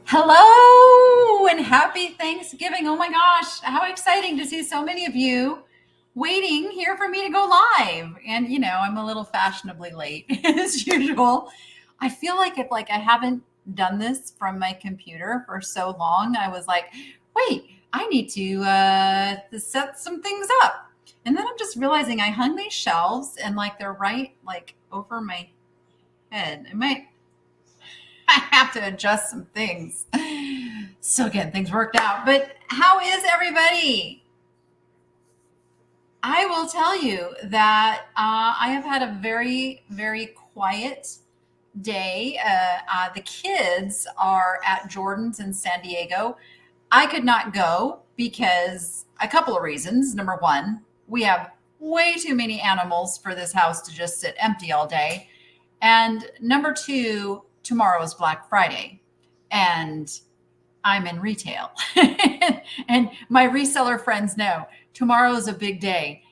Hello and happy Thanksgiving. Oh my gosh, how exciting to see so many of you waiting here for me to go live. And I'm a little fashionably late as usual. I feel like if I haven't done this from my computer for so long, I was like, wait, I need to set some things up. And then I'm just realizing I hung these shelves and they're right over my head. I have to adjust some things. So getting things worked out. But how is everybody? I will tell you that I have had a very, very quiet day. The kids are at Jordan's in San Diego. I could not go because a couple of reasons. Number one, we have way too many animals for this house to just sit empty all day. And number two, tomorrow is Black Friday. And I'm in retail. And my reseller friends know tomorrow is a big day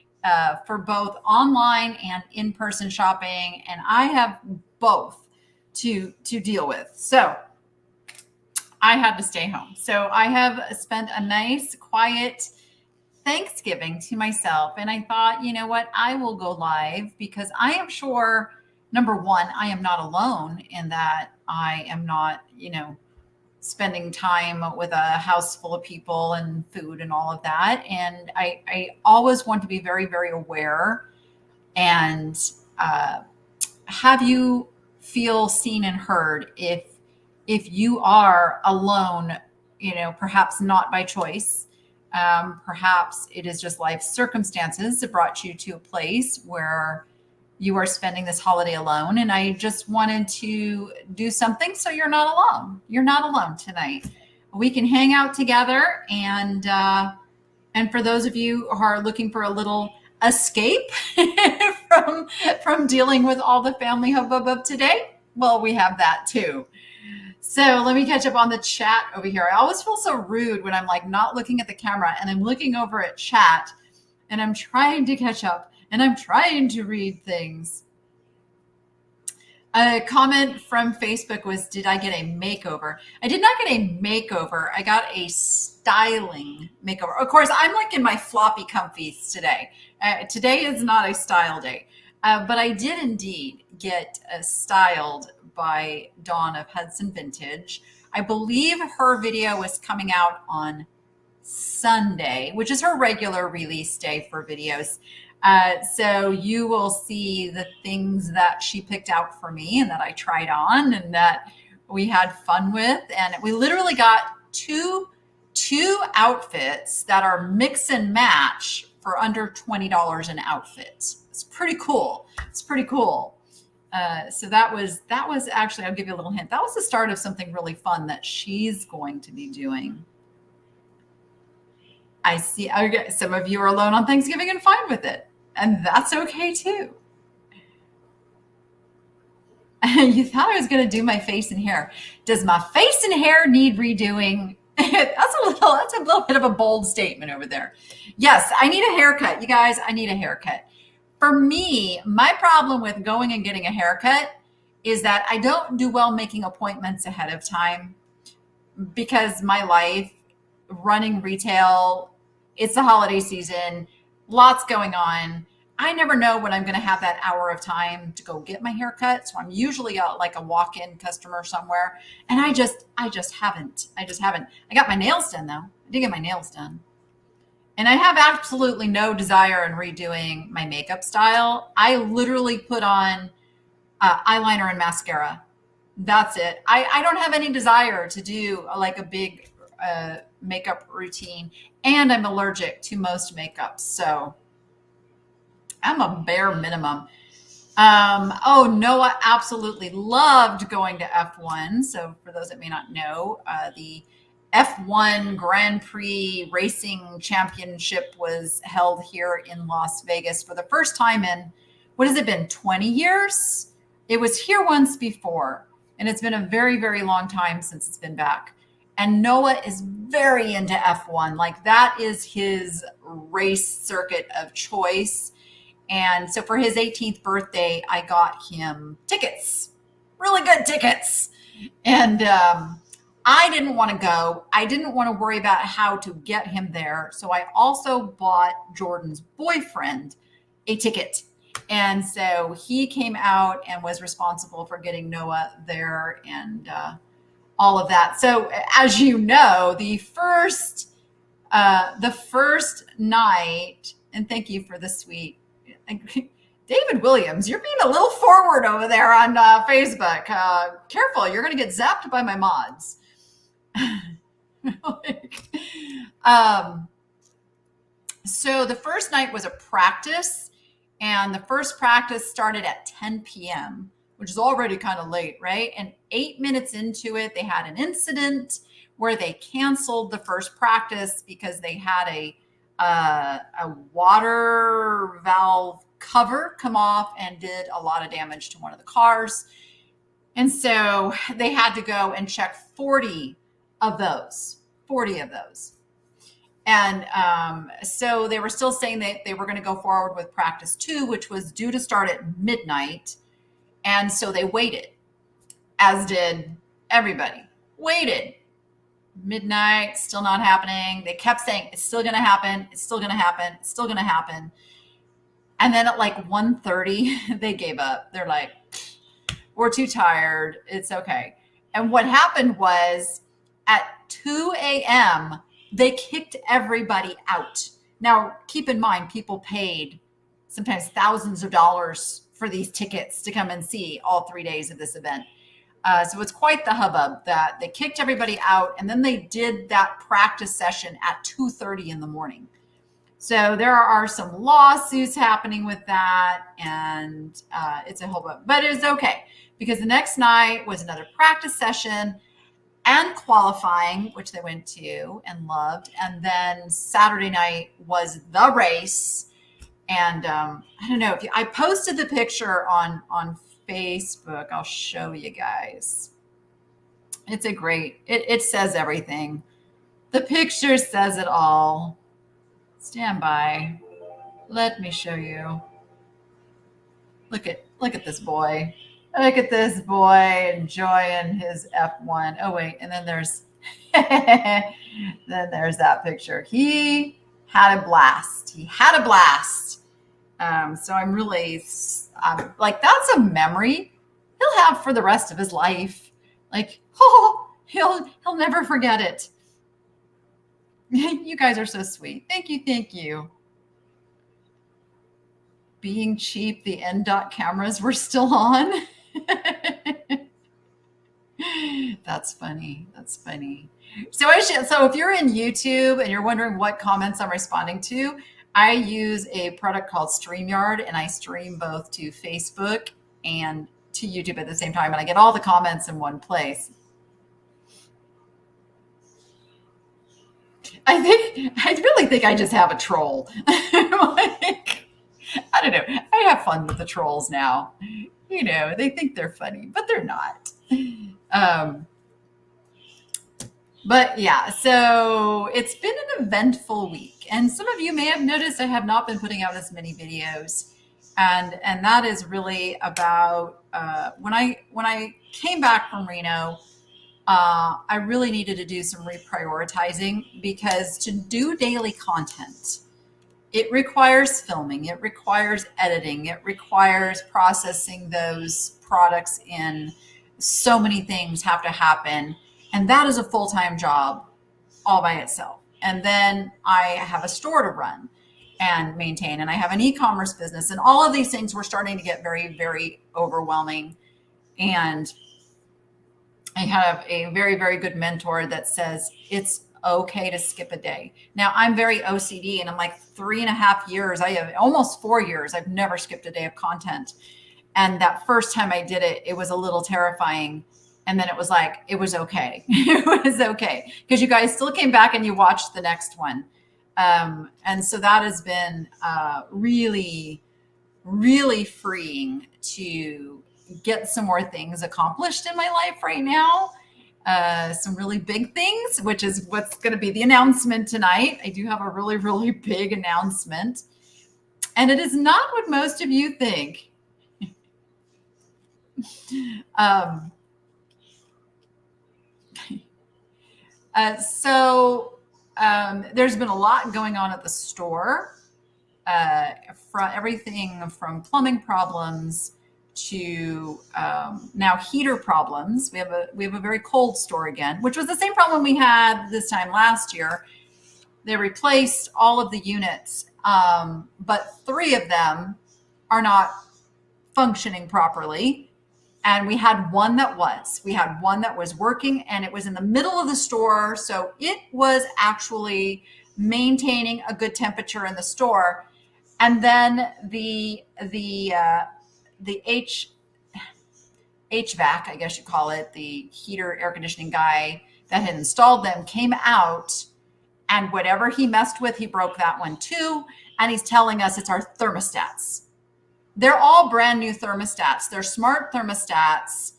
for both online and in-person shopping. And I have both to deal with. So I had to stay home. So I have spent a nice, quiet Thanksgiving to myself. And I thought, you know what? I will go live because I am sure, number one, I am not alone in that I am not, spending time with a house full of people and food and all of that. And I always want to be very, very aware and have you feel seen and heard if you are alone, perhaps not by choice. Perhaps it is just life circumstances that brought you to a place where you are spending this holiday alone. And I just wanted to do something so you're not alone. You're not alone tonight. We can hang out together. And for those of you who are looking for a little escape from dealing with all the family hubbub of today, well, we have that too. So let me catch up on the chat over here. I always feel so rude when I'm not looking at the camera and I'm looking over at chat and I'm trying to catch up and I'm trying to read things. A comment from Facebook was, did I get a makeover? I did not get a makeover. I got a styling makeover. Of course, I'm in my floppy comfies today. Today is not a style day, but I did indeed get styled by Dawn of Hudson Vintage. I believe her video was coming out on Sunday, which is her regular release day for videos. So you will see the things that she picked out for me and that I tried on and that we had fun with. And we literally got two outfits that are mix and match for under $20 an outfit. It's pretty cool. It's pretty cool. So that was actually, I'll give you a little hint. That was the start of something really fun that she's going to be doing. I see some of you are alone on Thanksgiving and fine with it. And that's okay too. You thought I was going to do my face and hair. Does my face and hair need redoing? That's a little bit of a bold statement over there. Yes, I need a haircut. You guys, I need a haircut. For me, my problem with going and getting a haircut is that I don't do well making appointments ahead of time because my life running retail, it's the holiday season, lots going on. I never know when I'm going to have that hour of time to go get my hair cut. So I'm usually a walk-in customer somewhere. And I just haven't. I got my nails done though. I did get my nails done. And I have absolutely no desire in redoing my makeup style. I literally put on eyeliner and mascara. That's it. I don't have any desire to do a big makeup routine. And I'm allergic to most makeup. So I'm a bare minimum. Noah absolutely loved going to F1. So for those that may not know, the F1 Grand Prix Racing Championship was held here in Las Vegas for the first time in, what has it been, 20 years? It was here once before, and it's been a very, very long time since it's been back. And Noah is very into F1. That is his race circuit of choice. And so for his 18th birthday, I got him tickets, really good tickets. And I didn't want to go. I didn't want to worry about how to get him there. So I also bought Jordan's boyfriend a ticket. And so he came out and was responsible for getting Noah there and all of that. So as you know, the first night, and thank you for the sweet David Williams, you're being a little forward over there on Facebook. Careful, you're going to get zapped by my mods. So the first night was a practice, and the first practice started at 10 p.m., which is already kind of late, right? And 8 minutes into it, they had an incident where they canceled the first practice because they had a water valve cover come off and did a lot of damage to one of the cars. And so they had to go and check 40 of those. And so they were still saying that they were going to go forward with practice 2, which was due to start at midnight. And so they waited, as did everybody. Waited. Midnight, still not happening. They kept saying, it's still going to happen. It's still going to happen. It's still going to happen. And then at like 1:30, they gave up. They're like, we're too tired. It's okay. And what happened was at 2 a.m., they kicked everybody out. Now, keep in mind, people paid sometimes thousands of dollars for these tickets to come and see all 3 days of this event. So it's quite the hubbub that they kicked everybody out, and then they did that practice session at 2:30 in the morning. So there are some lawsuits happening with that, and it's a hubbub. But it was okay, because the next night was another practice session and qualifying, which they went to and loved. And then Saturday night was the race. And I don't know, I posted the picture on Facebook. I'll show you guys. It's a great, it says everything. The picture says it all. Stand by. Let me show you. Look at this boy. Look at this boy enjoying his F1. Oh wait, and then there's that picture. He had a blast. So I'm really like, that's a memory he'll have for the rest of his life. Like, he'll never forget it. You guys are so sweet. Thank you. Being cheap, the NDOT cameras were still on. That's funny. So if you're in YouTube and you're wondering what comments I'm responding to, I use a product called StreamYard, and I stream both to Facebook and to YouTube at the same time, and I get all the comments in one place. I really think I just have a troll. Like, I don't know. I have fun with the trolls now. You know, they think they're funny, but they're not. But yeah, so it's been an eventful week. And some of you may have noticed I have not been putting out as many videos. And that is really about when I came back from Reno, I really needed to do some reprioritizing, because to do daily content, it requires filming, it requires editing, it requires processing those products in. So many things have to happen. And that is a full-time job all by itself. And then I have a store to run and maintain, and I have an e-commerce business, and all of these things were starting to get very, very overwhelming. And I have a very, very good mentor that says it's okay to skip a day. Now, I'm very OCD, and I'm like 3.5 years, I have almost 4 years, I've never skipped a day of content. And that first time I did it, it was a little terrifying. And then it was like, it was okay. It was okay. Because you guys still came back and you watched the next one. And so that has been really, really freeing to get some more things accomplished in my life right now. Some really big things, which is what's going to be the announcement tonight. I do have a really, really big announcement. And it is not what most of you think. There's been a lot going on at the store, from everything from plumbing problems to now heater problems. We have a very cold store again, which was the same problem we had this time last year. They replaced all of the units, but 3 of them are not functioning properly. And we had one that was working, and it was in the middle of the store. So it was actually maintaining a good temperature in the store. And then the HVAC, I guess you call it, the heater air conditioning guy that had installed them came out, and whatever he messed with, he broke that one too. And he's telling us it's our thermostats. They're all brand new thermostats. They're smart thermostats.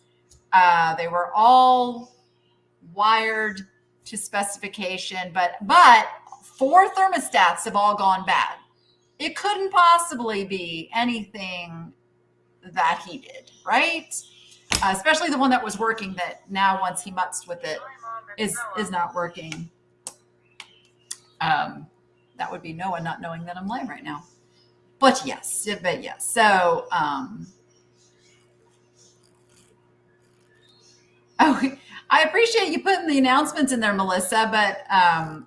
They were all wired to specification, but 4 thermostats have all gone bad. It couldn't possibly be anything that he did, right? Especially the one that was working, that now once he mutzed with it is not working. That would be Noah not knowing that I'm live right now. But yes. So, I appreciate you putting the announcements in there, Melissa, but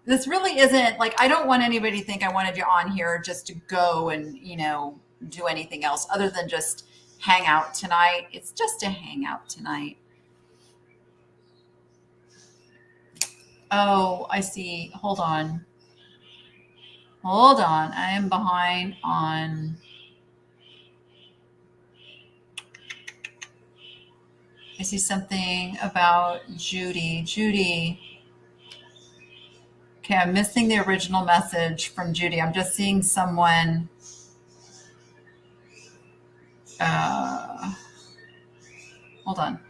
this really isn't, like, I don't want anybody to think I wanted you on here just to go and, do anything else other than just hang out tonight. It's just a hangout tonight. Oh, I see. Hold on. I am behind on. I see something about Judy. Okay, I'm missing the original message from Judy. I'm just seeing someone. Hold on.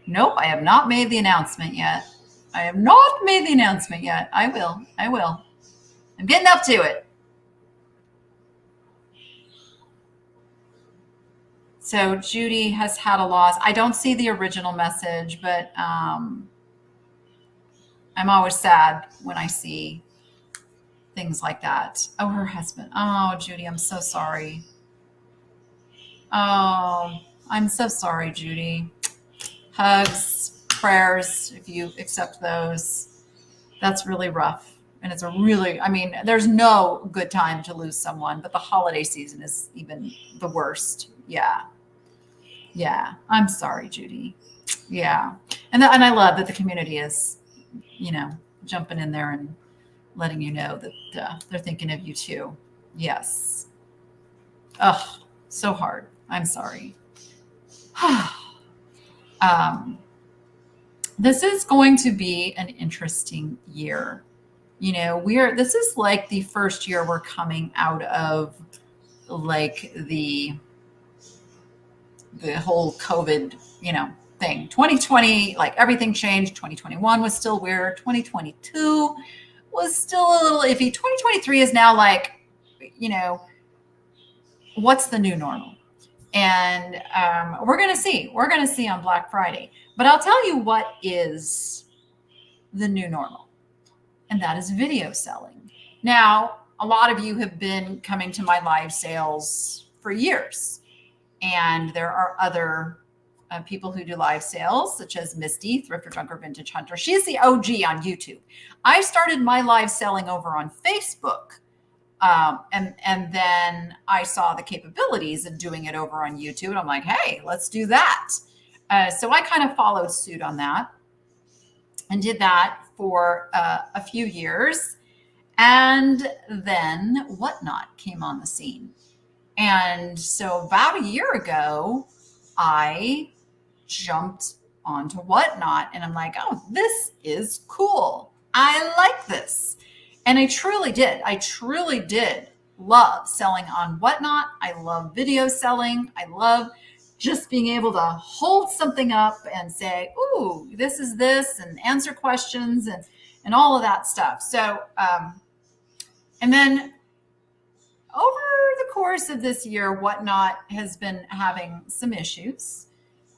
Nope, I have not made the announcement yet. I will. I'm getting up to it. So Judy has had a loss. I don't see the original message, but I'm always sad when I see things like that. Oh, her husband. Oh, Judy, I'm so sorry. Oh, I'm so sorry, Judy. Hugs, prayers, if you accept those. That's really rough. And it's there's no good time to lose someone, but the holiday season is even the worst. Yeah. I'm sorry, Judy. Yeah. And I love that the community is, jumping in there and letting you know that they're thinking of you too. Yes. Oh, so hard. I'm sorry. This is going to be an interesting year. This is like the first year we're coming out of, like, the whole COVID, thing. 2020, like, everything changed. 2021 was still weird. 2022 was still a little iffy. 2023 is now like, what's the new normal? And we're going to see. We're going to see on Black Friday. But I'll tell you what is the new normal, and that is video selling. Now, a lot of you have been coming to my live sales for years, and there are other people who do live sales, such as Misty, Thrifter, Junker, Vintage Hunter. She's the OG on YouTube. I started my live selling over on Facebook. And then I saw the capabilities of doing it over on YouTube, and I'm like, hey, let's do that. So I kind of followed suit on that and did that for a few years. And then Whatnot came on the scene. And so about a year ago, I jumped onto Whatnot, and I'm like, oh, this is cool. I like this. And I truly did love selling on Whatnot. I love video selling. I love just being able to hold something up and say, ooh, this is this, and answer questions and all of that stuff. So, and then over the course of this year, Whatnot has been having some issues.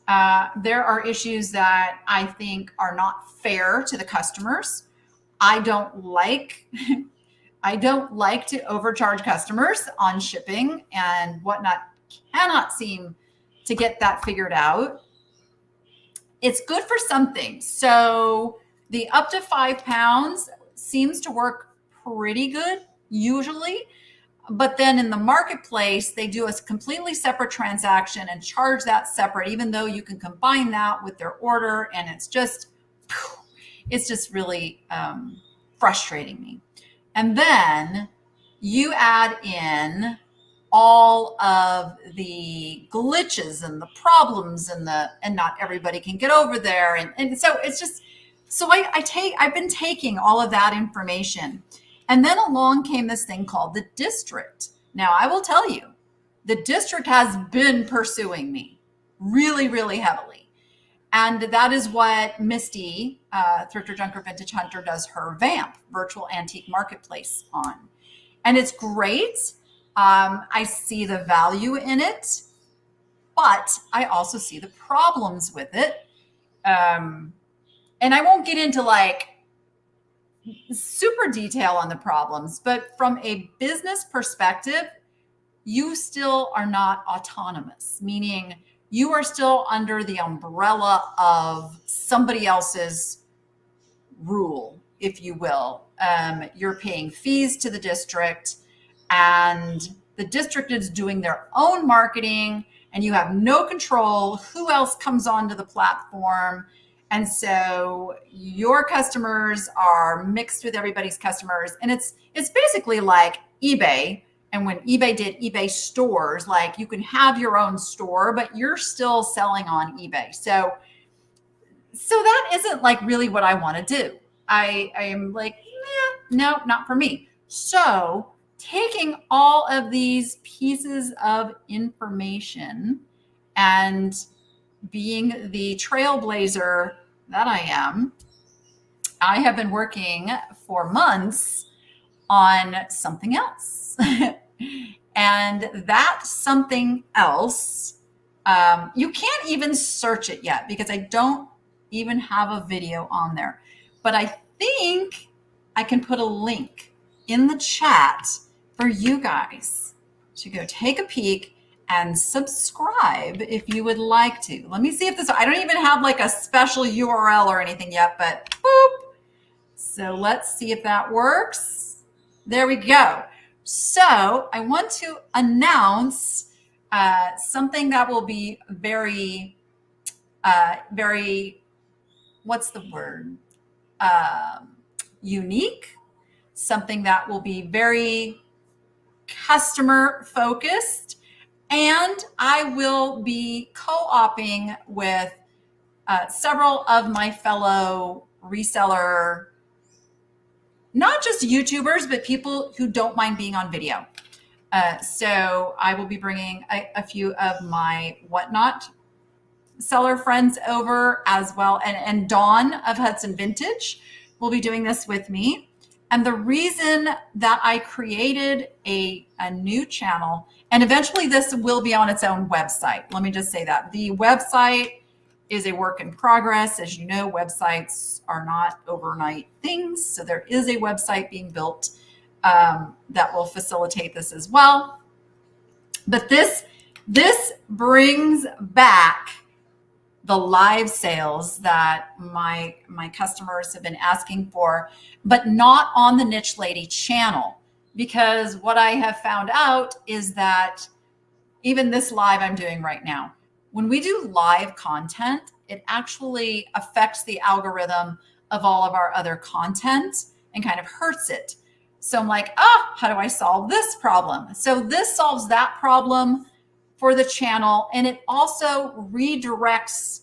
There are issues that I think are not fair to the customers. I don't like I don't like to overcharge customers on shipping and whatnot. Cannot seem to get that figured out. It's good for some things. So the up to 5 pounds seems to work pretty good usually. But then in the marketplace, they do a completely separate transaction and charge that separate, even though you can combine that with their order. And it's just really frustrating me. And then you add in all of the glitches and the problems and not everybody can get over there. And so it's just, so I've been taking all of that information. And then along came this thing called the district. Now I will tell you, the district has been pursuing me really, really heavily. And that is what Misty, Thrifter Junker Vintage Hunter, does her VAMP, Virtual Antique Marketplace, on. And it's great. I see the value in it, but I also see the problems with it. And I won't get into like super detail on the problems, but from a business perspective, you still are not autonomous, meaning you are still under the umbrella of somebody else's rule, if you will. You're paying fees to the district, and the district is doing their own marketing, and you have no control who else comes onto the platform. And so your customers are mixed with everybody's customers. And it's basically like eBay. And when eBay did eBay stores, like you can have your own store, but you're still selling on eBay. So that isn't like really what I want to do. I am like, no, not for me. So taking all of these pieces of information and being the trailblazer that I am, I have been working for months on something else. And that something else, you can't even search it yet because I don't even have a video on there. But I think I can put a link in the chat for you guys to go take a peek and subscribe if you would like to. Let me see if this, I don't even have like a special URL or anything yet, but boop. So let's see if that works. There we go. So I want to announce something that will be very, what's the word? Unique, something that will be very customer focused. And I will be co-oping with several of my fellow reseller, not just YouTubers, but people who don't mind being on video. So I will be bringing a few of my Whatnot seller friends over as well. And Dawn of Hudson Vintage will be doing this with me. And the reason that I created a new channel, and eventually this will be on its own website. Let me just say that. The website is a work in progress. As you know, websites are not overnight things. So there is a website being built that will facilitate this as well. But this brings back the live sales that my customers have been asking for, but not on the Niche Lady channel. Because what I have found out is that even this live I'm doing right now, when we do live content, it actually affects the algorithm of all of our other content and kind of hurts it. So I'm like, how do I solve this problem? So this solves that problem for the channel. And it also redirects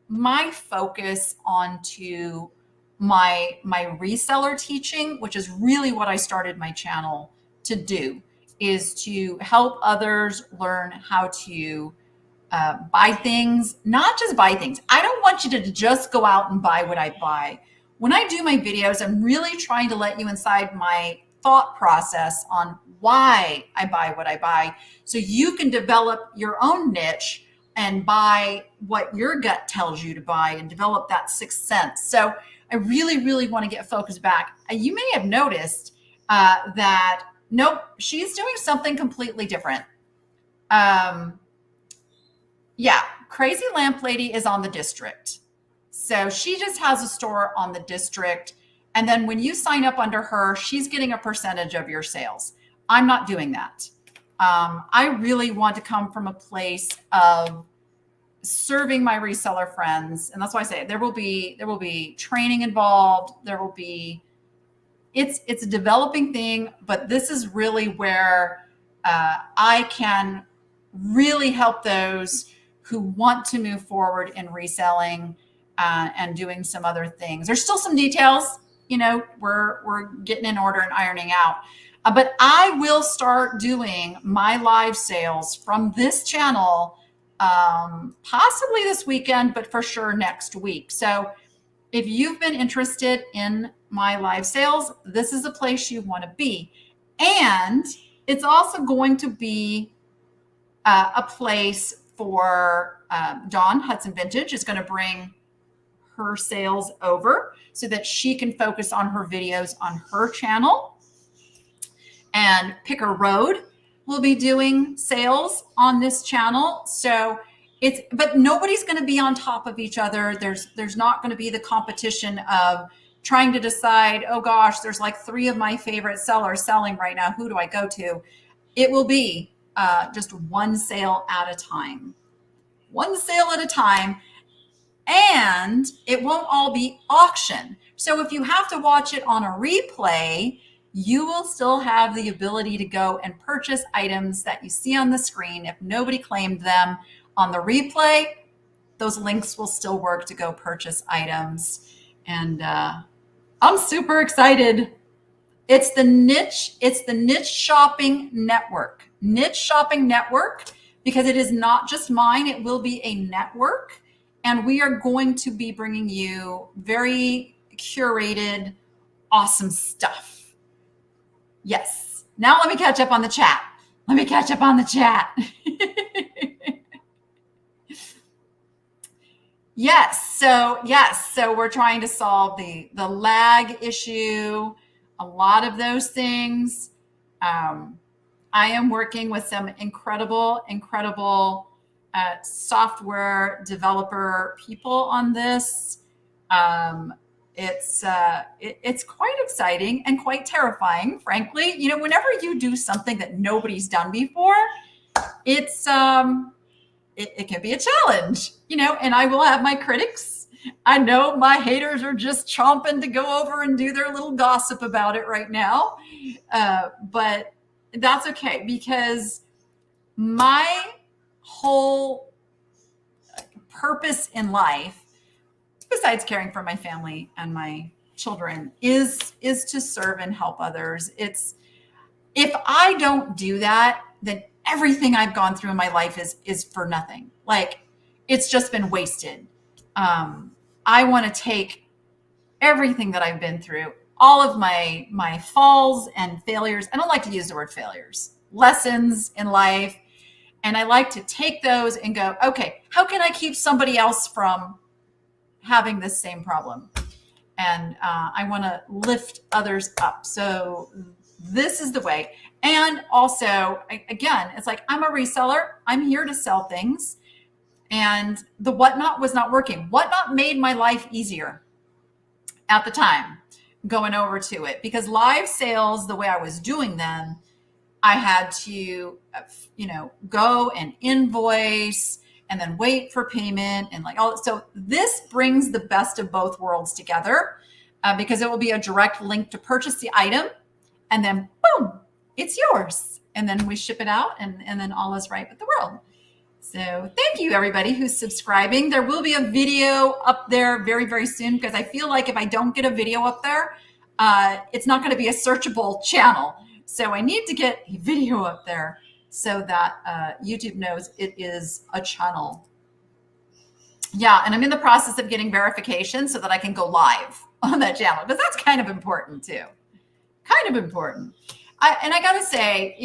my focus onto my reseller teaching, which is really what I started my channel to do, is to help others learn how to buy things, not just buy things. I don't want you to just go out and buy what I buy. When I do my videos, I'm really trying to let you inside my thought process on why I buy what I buy, so you can develop your own niche and buy what your gut tells you to buy and develop that sixth sense. So I really, really want to get focused back. You may have noticed that, nope, she's doing something completely different. Yeah, Crazy Lamp Lady is on the district. So she just has a store on the district. And then when you sign up under her, she's getting a percentage of your sales. I'm not doing that. I really want to come from a place of serving my reseller friends. And that's why I say there will be training involved. There will be, it's a developing thing, but this is really where I can really help those who want to move forward in reselling and doing some other things. There's still some details, we're getting in order and ironing out. But I will start doing my live sales from this channel, possibly this weekend, but for sure next week. So if you've been interested in my live sales, this is a place you want to be. And it's also going to be a place for Dawn Hudson Vintage is going to bring her sales over so that she can focus on her videos on her channel. And Picker Road will be doing sales on this channel. So but nobody's going to be on top of each other. There's not going to be the competition of trying to decide, oh gosh, there's like 3 of my favorite sellers selling right now. Who do I go to? It will be just one sale at a time. One sale at a time. And it won't all be auction. So if you have to watch it on a replay, you will still have the ability to go and purchase items that you see on the screen. If nobody claimed them on the replay, those links will still work to go purchase items. And I'm super excited. It's the Niche Shopping Network. Niche Shopping Network, because it is not just mine, it will be a network. And we are going to be bringing you very curated, awesome stuff. Yes. Now let me catch up on the chat. Yes. So we're trying to solve the lag issue, a lot of those things. I am working with some incredible software developer people on this. It's quite exciting and quite terrifying, frankly. Whenever you do something that nobody's done before, it can be a challenge, and I will have my critics. I know my haters are just chomping to go over and do their little gossip about it right now. But that's okay, because my whole purpose in life, besides caring for my family and my children, is to serve and help others. If I don't do that, then everything I've gone through in my life is for nothing. Like, it's just been wasted. I want to take everything that I've been through, all of my falls and failures. I don't like to use the word failures, lessons in life. And I like to take those and go, okay, how can I keep somebody else from having this same problem? And I want to lift others up. So this is the way. And also, again, it's like, I'm a reseller. I'm here to sell things. And the Whatnot was not working. Whatnot made my life easier at the time going over to it, because live sales, the way I was doing them, I had to, go and invoice and then wait for payment and like all. So this brings the best of both worlds together, because it will be a direct link to purchase the item, and then boom, it's yours. And then we ship it out, and then all is right with the world. So thank you, everybody who's subscribing. There will be a video up there very, very soon, because I feel like if I don't get a video up there, it's not going to be a searchable channel. So I need to get a video up there so that YouTube knows it is a channel. Yeah, and I'm in the process of getting verification so that I can go live on that channel, because that's kind of important too. Kind of important. And I got to say,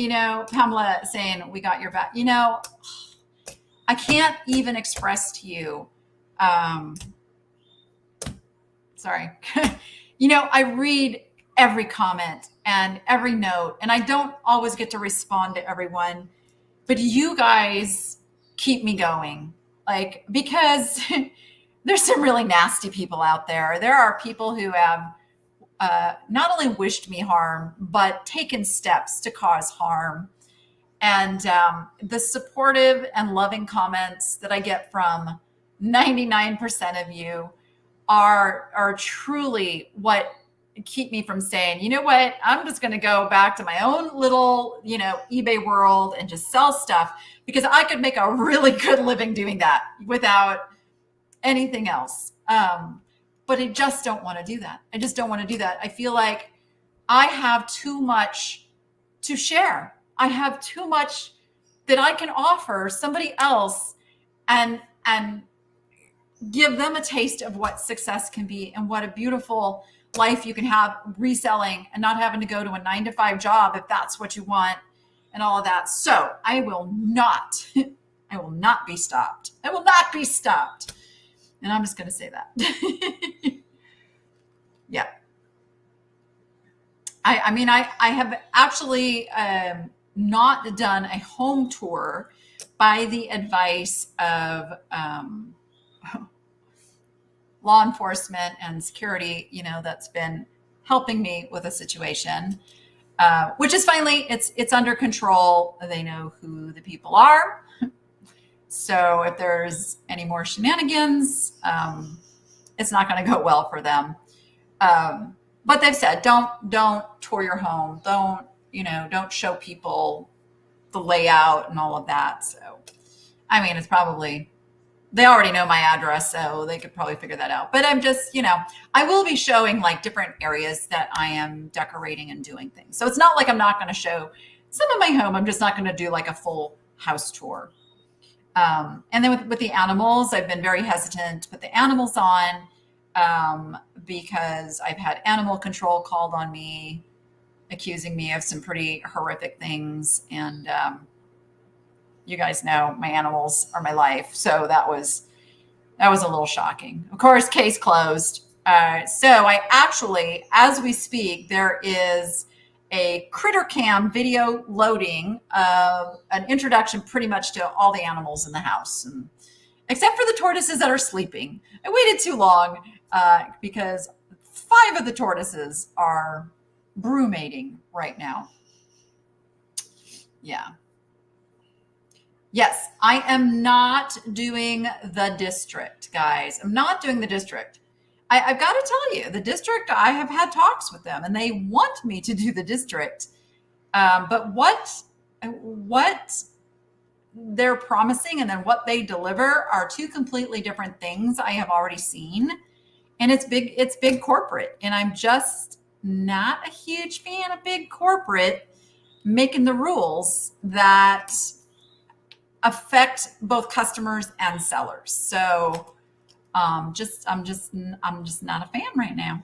Pamela saying we got your back, I can't even express to you. Um, sorry. I read every comment and every note, and I don't always get to respond to everyone, but you guys keep me going. Like, because there's some really nasty people out there. There are people who have not only wished me harm, but taken steps to cause harm. And the supportive and loving comments that I get from 99% of you are truly what keep me from saying, you know what, I'm just going to go back to my own little, eBay world and just sell stuff, because I could make a really good living doing that without anything else. But I just don't want to do that. I just don't want to do that. I feel like I have too much to share. I have too much that I can offer somebody else and give them a taste of what success can be and what a beautiful life you can have reselling and not having to go to a 9-to-5 job if that's what you want and all of that. So I will not be stopped. I will not be stopped. And I'm just going to say that. Yeah. I have actually not done a home tour by the advice of law enforcement and security, that's been helping me with a situation, which is finally, it's under control. They know who the people are. So if there's any more shenanigans, it's not going to go well for them. But they've said, don't tour your home. Don't show people the layout and all of that. So, it's probably, they already know my address, so they could probably figure that out. But I'm just, I will be showing like different areas that I am decorating and doing things. So it's not like I'm not going to show some of my home. I'm just not going to do like a full house tour. And then with the animals, I've been very hesitant to put the animals on, because I've had animal control called on me, accusing me of some pretty horrific things. And, you guys know my animals are my life. So that was a little shocking. Of course, case closed. So I actually, as we speak, there is a Critter Cam video loading of an introduction pretty much to all the animals in the house, except for the tortoises that are sleeping. I waited too long because 5 of the tortoises are brumating right now. Yeah. Yes, I am not doing the district, guys. I'm not doing the district. I've got to tell you, the district, I have had talks with them and they want me to do the district. But what they're promising and then what they deliver are 2 completely different things I have already seen. And it's big corporate. And I'm just not a huge fan of big corporate making the rules that affect both customers and sellers. So I'm just not a fan right now.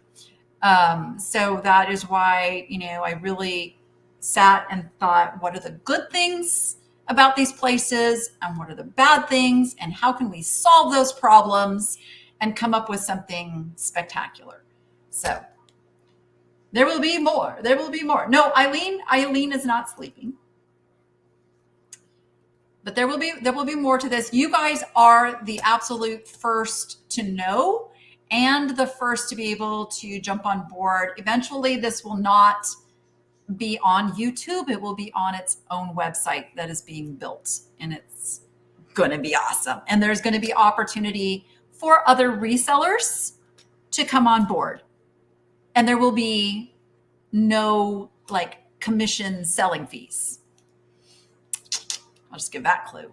So that is why, I really sat and thought, what are the good things about these places and what are the bad things and how can we solve those problems and come up with something spectacular. So there will be more. There will be more. No, Eileen is not sleeping. But there will be more to this. You guys are the absolute first to know and the first to be able to jump on board. Eventually, this will not be on YouTube. It will be on its own website that is being built, and it's going to be awesome. And there's going to be opportunity for other resellers to come on board. And there will be no like commission selling fees. I'll just give that clue.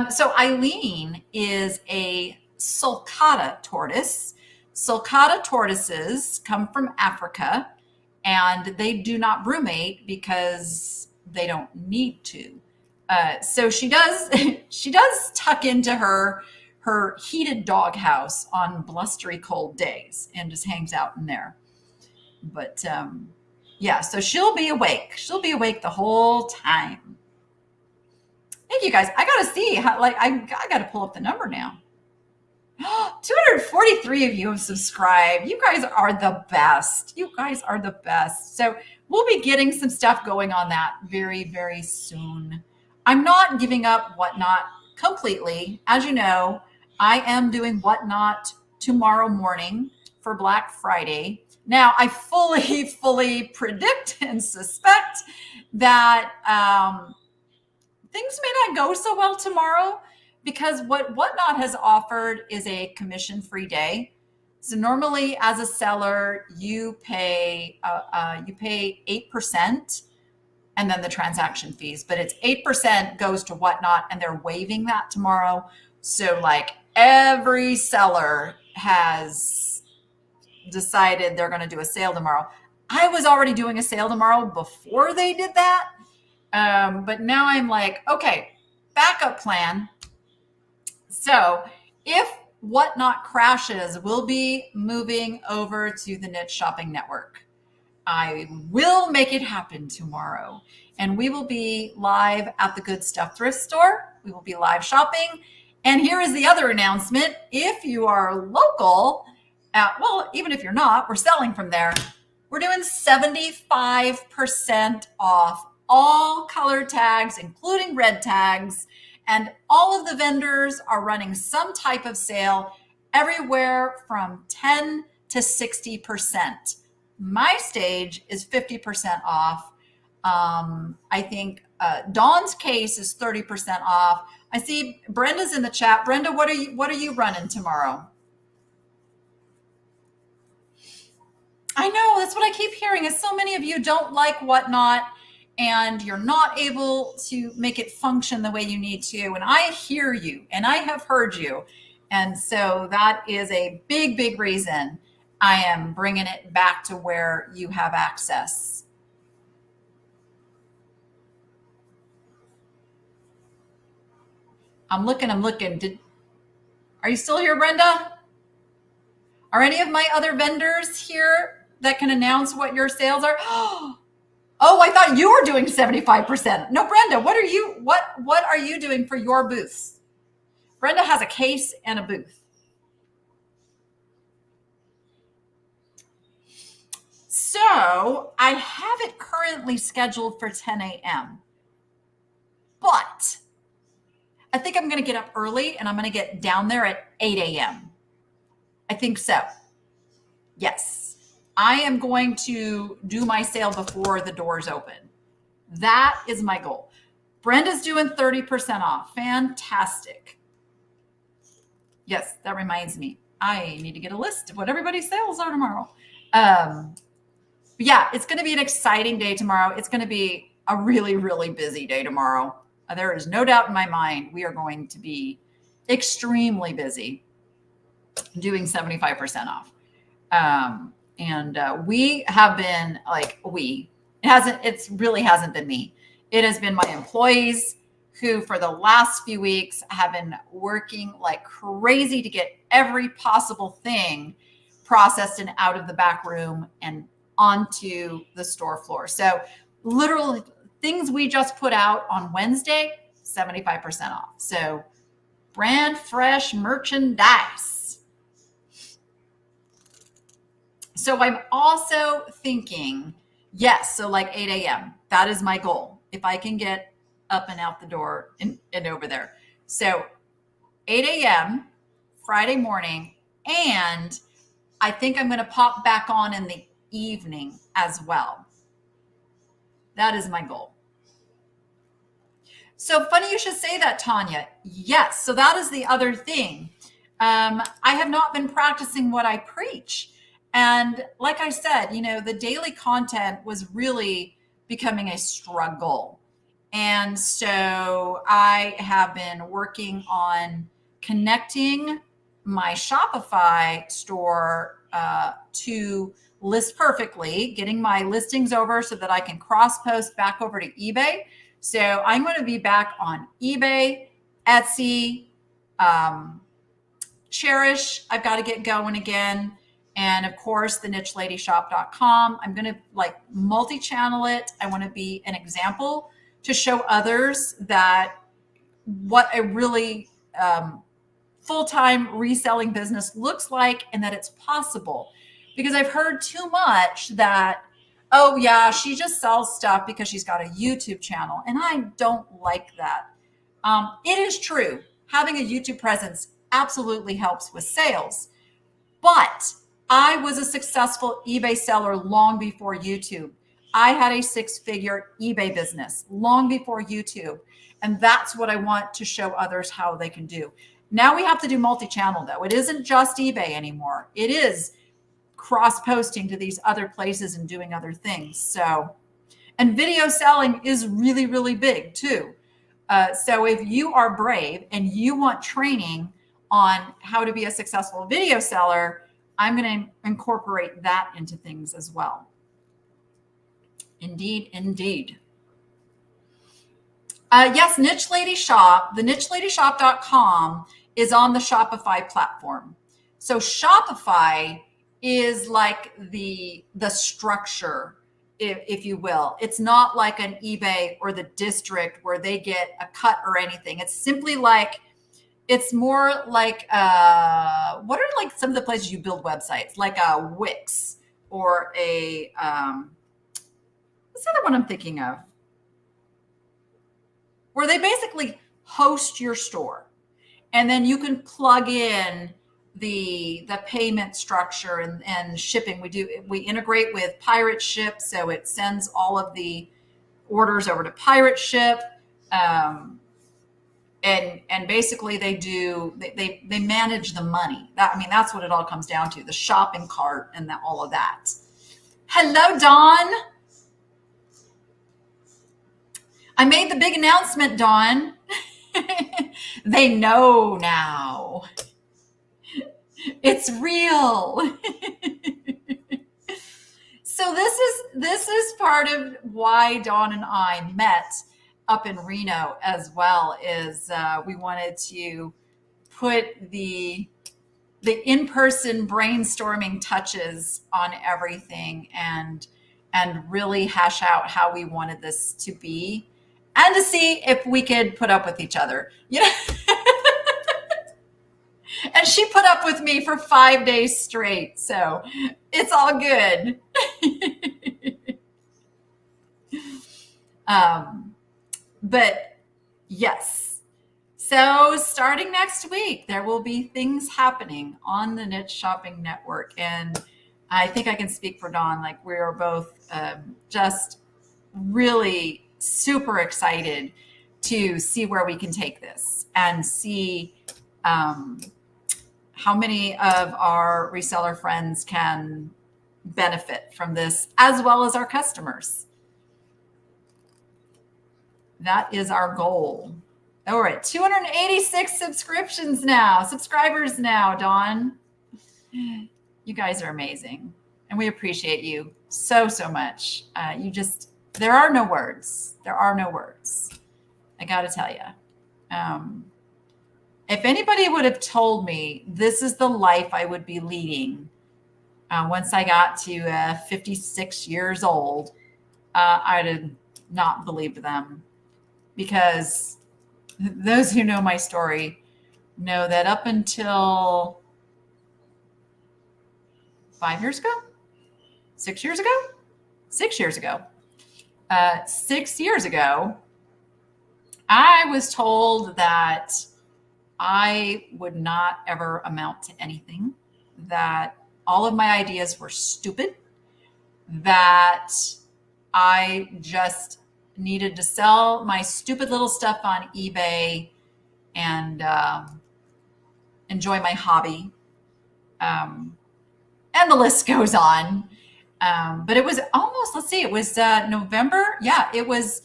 So Eileen is a sulcata tortoise. Sulcata tortoises come from Africa, and they do not brumate because they don't need to. So she does tuck into her heated doghouse on blustery cold days and just hangs out in there. But yeah, so she'll be awake. She'll be awake the whole time. Thank you guys. I gotta see how, like, I gotta pull up the number now. 243 of you have subscribed. You guys are the best. You guys are the best. So we'll be getting some stuff going on that very, very soon. I'm not giving up Whatnot completely. As you know, I am doing Whatnot tomorrow morning for Black Friday. Now, I fully predict and suspect that things may not go so well tomorrow, because what Whatnot has offered is a commission-free day. So normally, as a seller, you pay 8%, and then the transaction fees. But it's 8% goes to Whatnot, and they're waiving that tomorrow. So like every seller has decided they're going to do a sale tomorrow. I was already doing a sale tomorrow before they did that. But now I'm like, okay, backup plan. So if Whatnot crashes, we'll be moving over to the Niche Shopping Network. I will make it happen tomorrow. And we will be live at the Good Stuff Thrift Store. We will be live shopping. And here is the other announcement. If you are local, well, even if you're not, we're selling from there. We're doing 75% off all color tags, including red tags. And all of the vendors are running some type of sale, everywhere from 10 to 60%. My stage is 50% off. I think Dawn's case is 30% off. I see Brenda's in the chat. Brenda, what are you running tomorrow? I know, that's what I keep hearing, is so many of you don't like Whatnot and you're not able to make it function the way you need to. And I hear you, and I have heard you. And so that is a big reason I am bringing it back to where you have access. I'm looking. Are you still here, Brenda? Are any of my other vendors here that can announce what your sales are? Oh, I thought you were doing 75%. No, Brenda, what are you doing for your booths? Brenda has a case and a booth. So I have it currently scheduled for 10 a.m. But I think I'm going to get up early and I'm going to get down there at 8 a.m. I think so. Yes. I am going to do my sale before the doors open. That is my goal. Brenda's doing 30% off. Fantastic. Yes, that reminds me. I need to get a list of what everybody's sales are tomorrow. Yeah, it's going to be an exciting day tomorrow. It's going to be a really busy day tomorrow. There is no doubt in my mind we are going to be extremely busy doing 75% off. And we have been it really hasn't been me. It has been my employees who for the last few weeks have been working like crazy to get every possible thing processed and out of the back room and onto the store floor. So literally things we just put out on Wednesday, 75% off. So brand fresh merchandise. So I'm also thinking, yes, so like 8 a.m. That is my goal. If I can get up and out the door and over there. So 8 a.m. Friday morning. And I think I'm going to pop back on in the evening as well. That is my goal. So funny you should say that, Tanya. Yes. So that is the other thing. I have not been practicing what I preach. And like I said, the daily content was really becoming a struggle. And so I have been working on connecting my Shopify store to list perfectly, getting my listings over so that I can cross post back over to eBay. So I'm going to be back on eBay, Etsy, Cherish. I've got to get going again. And of course, the nicheLadyShop.com. I'm going to multi-channel it. I want to be an example to show others that what a really full-time reselling business looks like, and that it's possible. Because I've heard too much that, oh yeah, she just sells stuff because she's got a YouTube channel. And I don't like that. It is true. Having a YouTube presence absolutely helps with sales. But I was a successful eBay seller long before YouTube. I had a 6-figure eBay business long before YouTube. And that's what I want to show others how they can do. Now we have to do multi-channel though. It isn't just eBay anymore. It is cross-posting to these other places and doing other things. So, and video selling is really, really big too. So if you are brave and you want training on how to be a successful video seller, I'm going to incorporate that into things as well. Indeed, indeed. Yes, Niche Lady Shop, the nicheLadyShop.com is on the Shopify platform. So Shopify is like the structure, if you will. It's not like an eBay or the District where they get a cut or anything. It's simply like, it's more like, what are like some of the places you build websites, like a Wix or a, what's the other one I'm thinking of? Where they basically host your store, and then you can plug in the payment structure and shipping. We integrate with Pirate Ship, so it sends all of the orders over to Pirate Ship, and basically they manage the money. That's what it all comes down to: the shopping cart and all of that. Hello, Dawn. I made the big announcement, Dawn. They know now. It's real. So this is part of why Dawn and I met up in Reno as well, is we wanted to put the in-person brainstorming touches on everything and really hash out how we wanted this to be, and to see if we could put up with each other. And she put up with me for 5 days straight, so it's all good. But yes, so starting next week, there will be things happening on the Niche Shopping Network, and I think I can speak for Dawn. Like, we are both just really super excited to see where we can take this and see how many of our reseller friends can benefit from this, as well as our customers. That is our goal. Oh, we're at 286 subscribers now, Dawn. You guys are amazing, and we appreciate you so much. There are no words. There are no words. I got to tell you. If anybody would have told me this is the life I would be leading once I got to 56 years old, I'd have not believed them, because those who know my story know that up until 5 years ago, 6 years ago, 6 years ago, 6 years ago, I was told that I would not ever amount to anything, that all of my ideas were stupid, that I just needed to sell my stupid little stuff on eBay and enjoy my hobby. And the list goes on. But it was almost, let's see, it was November. Yeah, it was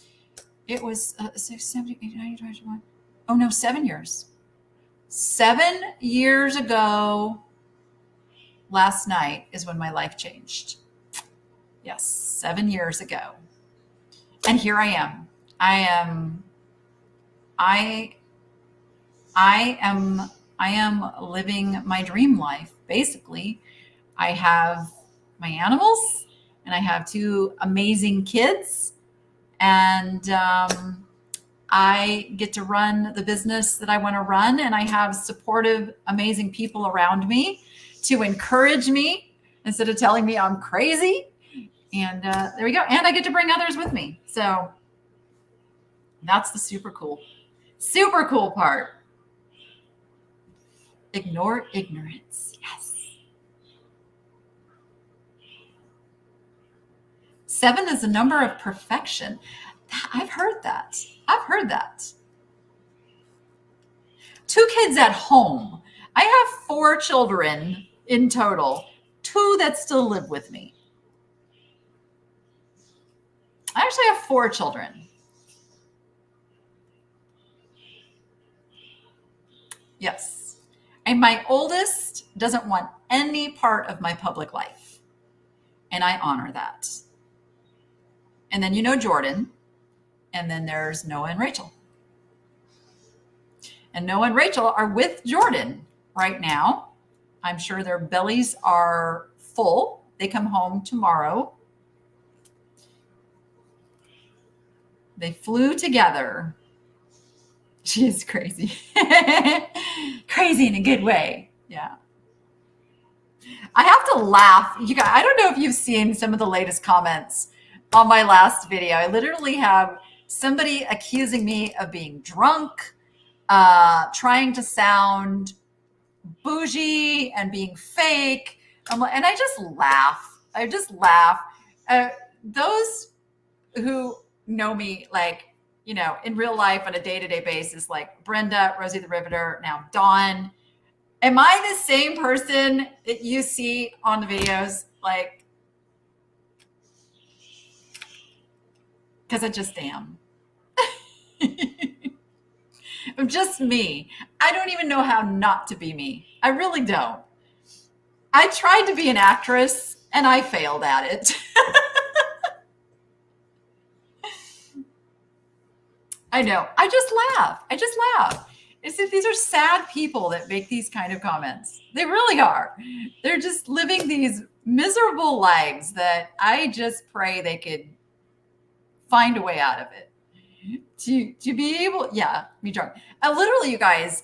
6, 7, 8, 9, 10, 11. Oh no, 7 years. 7 years ago, last night is when my life changed. Yes, 7 years ago. And here I am. I am living my dream life, basically. I have my animals, and I have 2 amazing kids, and I get to run the business that I want to run, and I have supportive, amazing people around me to encourage me instead of telling me I'm crazy. And there we go. And I get to bring others with me. So that's the super cool part. Ignore ignorance. Yes. 7 is a number of perfection. I've heard that. 2 kids at home. I have 4 children in total, 2 that still live with me. I actually have 4 children. Yes. And my oldest doesn't want any part of my public life. And I honor that. And then Jordan. And then there's Noah and Rachel. And Noah and Rachel are with Jordan right now. I'm sure their bellies are full. They come home tomorrow. They flew together. She is crazy. Crazy in a good way. Yeah. I have to laugh. You guys, I don't know if you've seen some of the latest comments on my last video. I literally have somebody accusing me of being drunk, trying to sound bougie and being fake. And I just laugh. Those who know me, like, in real life on a day-to-day basis, like Brenda, Rosie the Riveter, now Dawn, am I the same person that you see on the videos? Like, because I just am. I'm just me. I don't even know how not to be me. I really don't. I tried to be an actress and I failed at it. I know. I just laugh. It's that these are sad people that make these kind of comments. They really are. They're just living these miserable lives that I just pray they could find a way out of it. To be able, be drunk. Literally, you guys,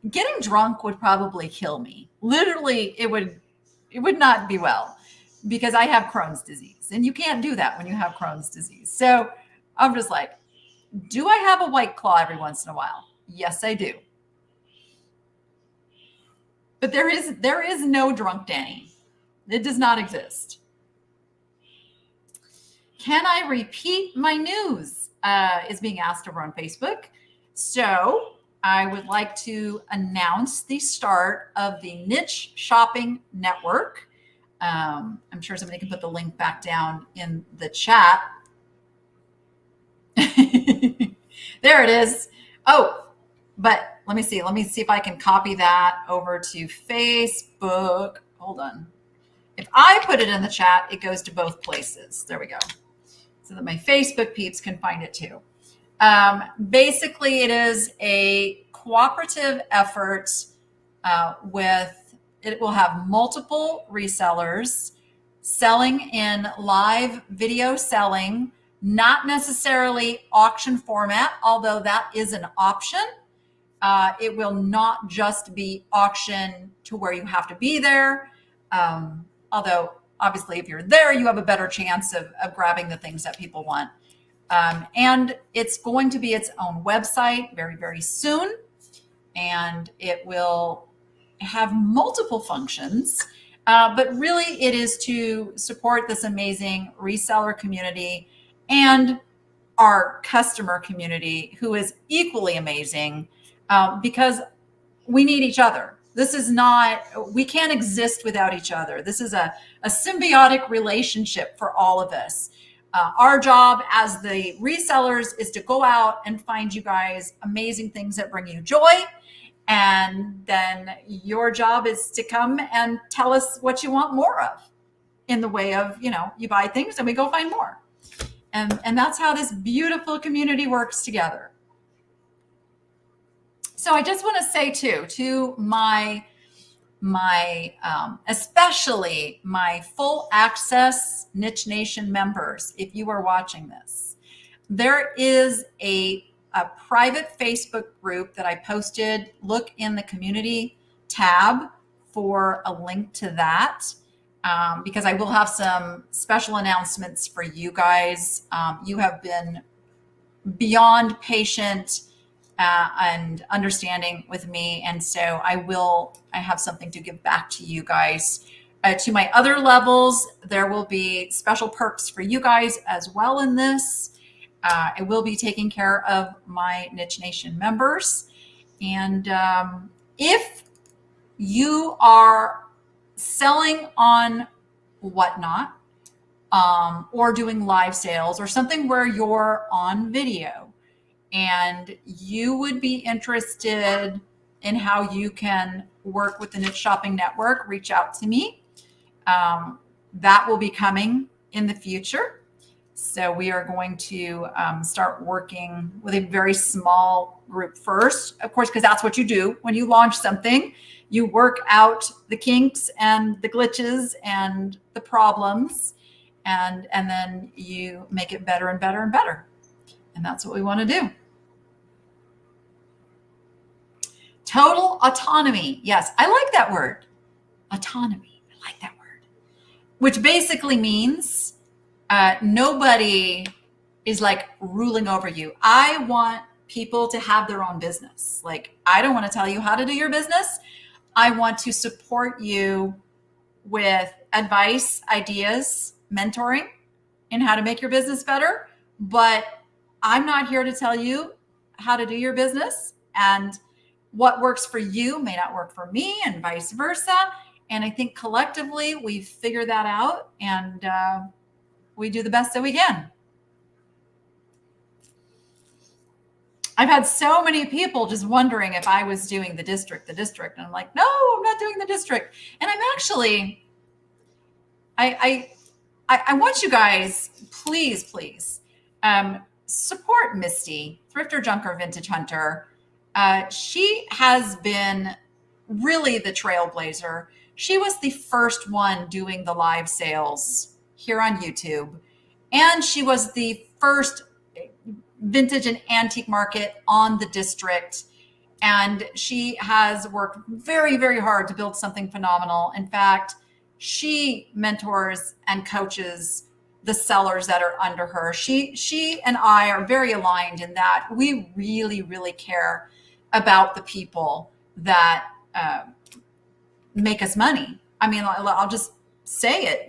getting drunk would probably kill me. Literally, it would not be well, because I have Crohn's disease, and you can't do that when you have Crohn's disease. So I'm just like, do I have a White Claw every once in a while? Yes, I do. But there is no drunk Danny. It does not exist. Can I repeat my news? Is being asked over on Facebook. So I would like to announce the start of the Niche Shopping Network. I'm sure somebody can put the link back down in the chat. There it is. Oh, but let me see if I can copy that over to Facebook. Hold on. If I put it in the chat, it goes to both places. There we go. So that my Facebook peeps can find it too. Basically, it is a cooperative effort it will have multiple resellers selling in live video selling, not necessarily auction format, although that is an option. It will not just be auction to where you have to be there. Although obviously if you're there, you have a better chance of grabbing the things that people want. And it's going to be its own website very, very soon. And it will have multiple functions. But really it is to support this amazing reseller community and our customer community, who is equally amazing, because we need each other. We can't exist without each other. This is a symbiotic relationship for all of us. Our job as the resellers is to go out and find you guys amazing things that bring you joy. And then your job is to come and tell us what you want more of, in the way of, you buy things and we go find more. And that's how this beautiful community works together. So I just want to say too, to my especially my full access Niche Nation members, if you are watching this, There is a private Facebook group that I posted. Look in the community tab for a link to that, because I will have some special announcements for you guys. You have been beyond patient and understanding with me, and so I have something to give back to you guys. To my other levels, there will be special perks for you guys as well in this. I will be taking care of my Niche Nation members. And if you are selling on Whatnot, or doing live sales or something where you're on video and you would be interested in how you can work with the Niche Shopping Network, reach out to me. That will be coming in the future. So we are going to start working with a very small group first, of course, because that's what you do when you launch something. You work out the kinks and the glitches and the problems, and then you make it better and better and better. And that's what we want to do. Total autonomy. Yes, I like that word. Autonomy. I like that word. Which basically means nobody is like ruling over you. I want people to have their own business. Like, I don't want to tell you how to do your business. I want to support you with advice, ideas, mentoring in how to make your business better. But I'm not here to tell you how to do your business, and what works for you may not work for me, and vice versa. And I think collectively we've figured that out, and we do the best that we can. I've had so many people just wondering if I was doing the district. And I'm like, no, I'm not doing the district. And I'm actually, I want you guys, please, support Misty, Thrifter, Junker, Vintage Hunter. She has been really the trailblazer. She was the first one doing the live sales here on YouTube. And she was the first vintage and antique market on the district. And she has worked very, very hard to build something phenomenal. In fact, she mentors and coaches the sellers that are under her. She and I are very aligned in that we really, really care about the people that make us money. I mean, I'll just say it,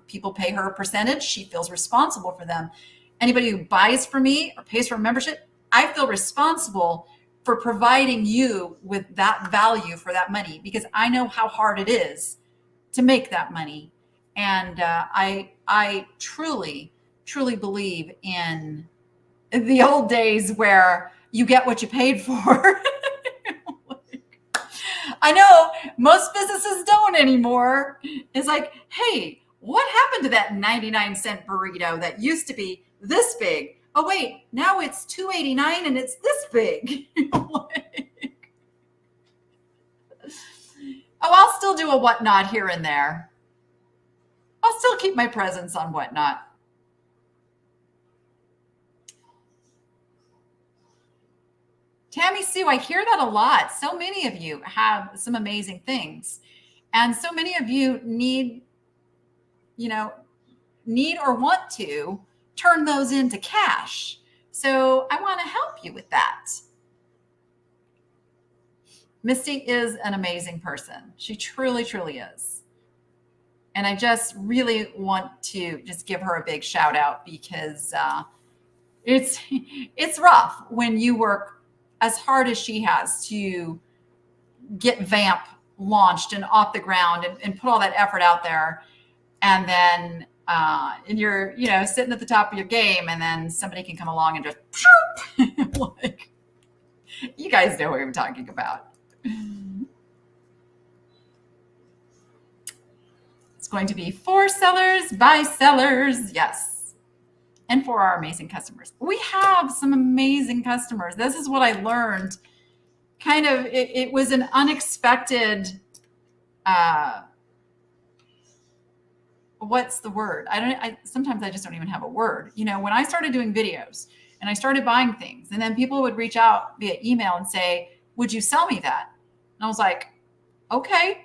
people pay her a percentage. She feels responsible for them. Anybody who buys from me or pays for a membership, I feel responsible for providing you with that value for that money, because I know how hard it is to make that money. And I truly, truly believe in the old days where you get what you paid for. I know most businesses don't anymore. It's like, hey, what happened to that 99-cent burrito that used to be this big? Oh, wait, now it's $2.89 and it's this big. Oh, I'll still do a Whatnot here and there. I'll still keep my presence on Whatnot. Tammy Sue, I hear that a lot. So many of you have some amazing things. And so many of you need or want to turn those into cash. So I want to help you with that. Misty is an amazing person. She truly, truly is. And I just really want to just give her a big shout out, because it's rough when you work as hard as she has to get Vamp launched and off the ground and put all that effort out there. And then and you're, sitting at the top of your game, and then somebody can come along and just, like, you guys know what I'm talking about. It's going to be for sellers, by sellers. Yes. And for our amazing customers. We have some amazing customers. This is what I learned. Kind of, it was an unexpected what's the word? Sometimes I just don't even have a word. When I started doing videos and I started buying things, and then people would reach out via email and say, would you sell me that? And I was like, okay.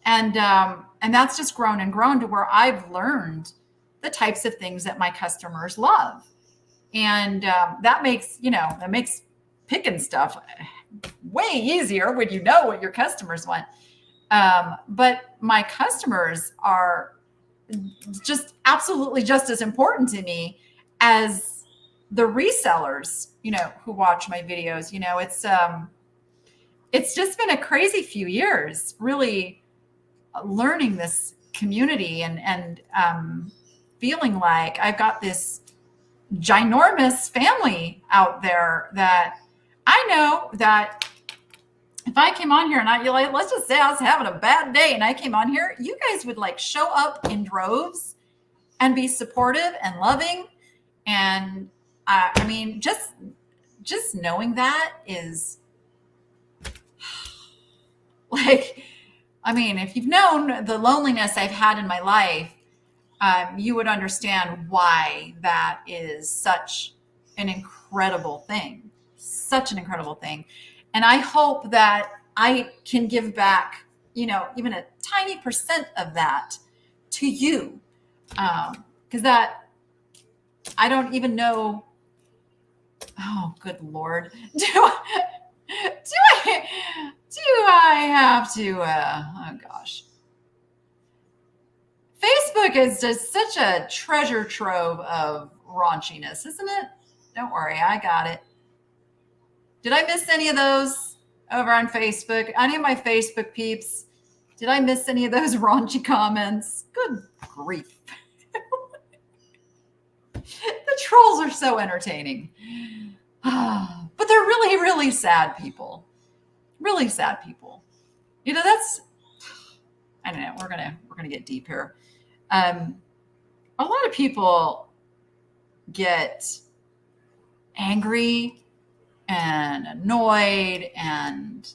And that's just grown and grown to where I've learned the types of things that my customers love. And that makes picking stuff way easier when you know what your customers want. But my customers are just absolutely just as important to me as the resellers, who watch my videos. It's just been a crazy few years, really learning this community and feeling like I've got this ginormous family out there that I know that if I came on here and let's just say I was having a bad day and I came on here, you guys would like show up in droves and be supportive and loving. And I mean, just knowing that is like, I mean, if you've known the loneliness I've had in my life, you would understand why that is such an incredible thing, And I hope that I can give back, even a tiny percent of that to you. Because that, I don't even know. Oh, good Lord. Do I have to, oh gosh. Facebook is just such a treasure trove of raunchiness, isn't it? Don't worry, I got it. Did I miss any of those over on Facebook? Any of my Facebook peeps? Did I miss any of those raunchy comments? Good grief. The trolls are so entertaining. But they're really, really sad people. Really sad people. That's, I don't know, we're gonna get deep here. A lot of people get angry and annoyed and,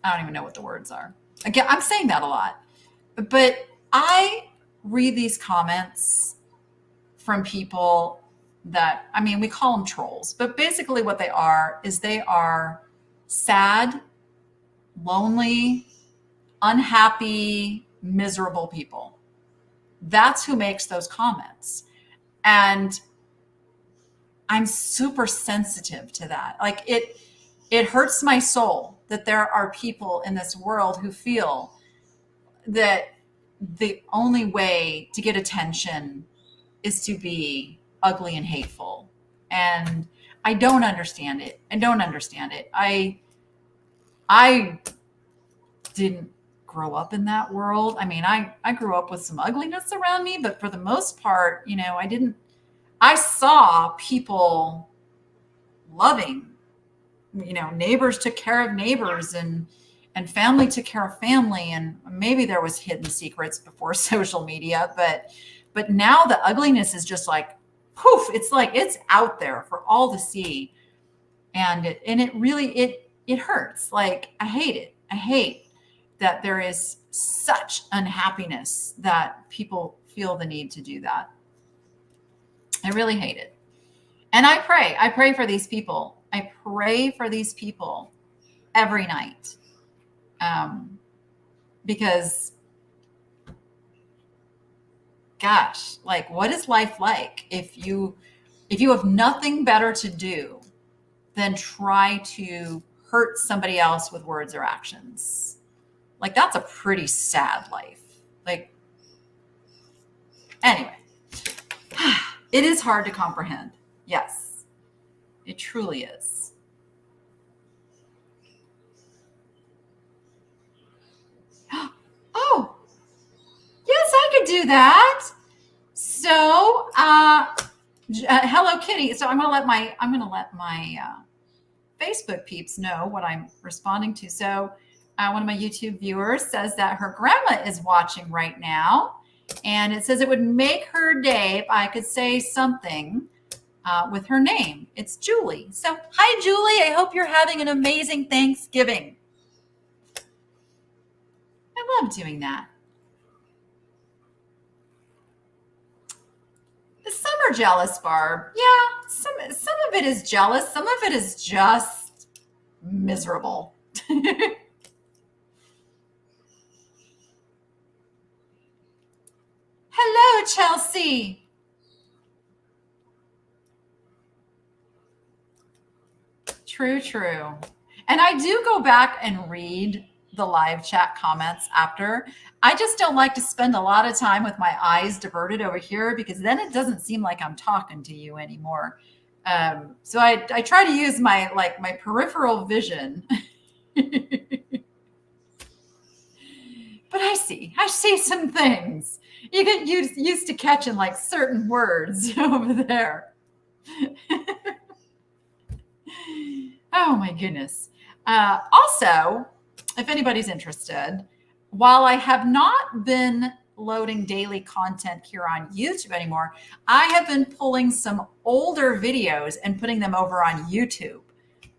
I don't even know what the words are. Again, I'm saying that a lot, but I read these comments from people that, I mean, we call them trolls, but basically what they are is they are sad, lonely, unhappy, miserable people. That's who makes those comments. And I'm super sensitive to that. Like it hurts my soul that there are people in this world who feel that the only way to get attention is to be ugly and hateful. And I don't understand it. I didn't grow up in that world. I mean, I grew up with some ugliness around me, but for the most part, I saw people loving, neighbors took care of neighbors and family took care of family. And maybe there was hidden secrets before social media, but now the ugliness is just like, poof, it's like, it's out there for all to see. And it really hurts. Like, I hate it. I hate that there is such unhappiness that people feel the need to do that. I really hate it. And I pray for these people. I pray for these people every night. Because gosh, like, what is life like if you have nothing better to do than try to hurt somebody else with words or actions? Like, that's a pretty sad life. Like, anyway, it is hard to comprehend. Yes, it truly is. Oh, yes, I could do that. So, Hello Kitty. So I'm gonna let my Facebook peeps know what I'm responding to. So one of my YouTube viewers says that her grandma is watching right now, and it says it would make her day if I could say something with her name. It's Julie. So hi, Julie. I hope you're having an amazing Thanksgiving. And love doing that. Some are jealous, Barb. Yeah, some of it is jealous. Some of it is just miserable. Hello, Chelsea. True, true. And I do go back and read the live chat comments after. I just don't like to spend a lot of time with my eyes diverted over here because then it doesn't seem like I'm talking to you anymore. So I try to use my peripheral vision. But I see some things. You get used to catching like certain words over there. Oh my goodness. Also, if anybody's interested, while I have not been loading daily content here on YouTube anymore, I have been pulling some older videos and putting them over on YouTube.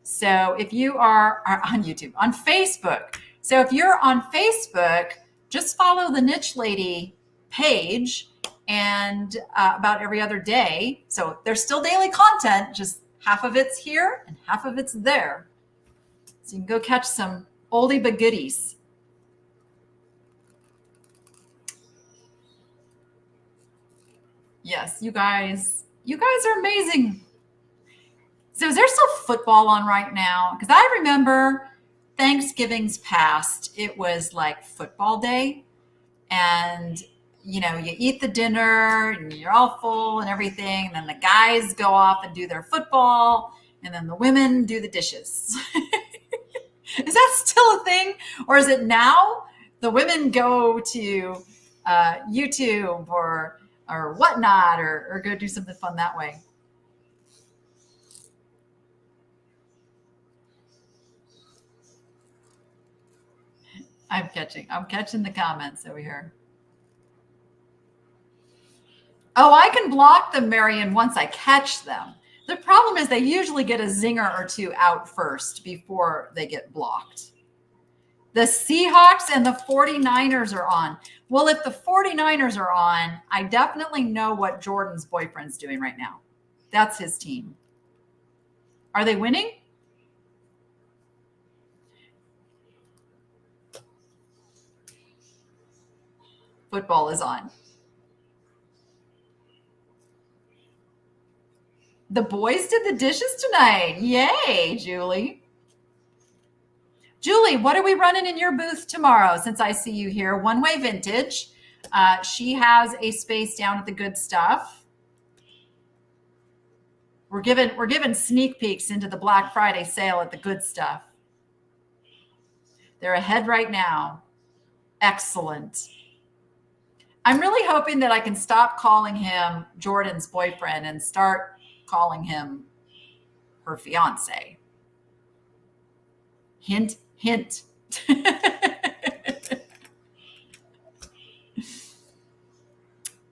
So if you are on YouTube, on Facebook. So if you're on Facebook, just follow the Niche Lady page and about every other day. So there's still daily content, just half of it's here and half of it's there. So you can go catch some oldie but goodies. Yes, you guys are amazing. So is there still football on right now? Because I remember Thanksgiving's past, it was like football day. And, you know, you eat the dinner and you're all full and everything. And then the guys go off and do their football. And then the women do the dishes. Is that still a thing? Or is it now the women go to YouTube or whatnot or go do something fun that way? I'm catching the comments over here. Oh, I can block them, Marion, once I catch them. The problem is they usually get a zinger or two out first before they get blocked. The Seahawks and the 49ers are on. Well, if the 49ers are on, I definitely know what Jordan's boyfriend's doing right now. That's his team. Are they winning? Football is on. The boys did the dishes tonight. Yay, Julie. Julie, what are we running in your booth tomorrow since I see you here? One Way Vintage. She has a space down at the Good Stuff. We're giving sneak peeks into the Black Friday sale at the Good Stuff. They're ahead right now. Excellent. I'm really hoping that I can stop calling him Jordan's boyfriend and start calling him her fiance. Hint, hint.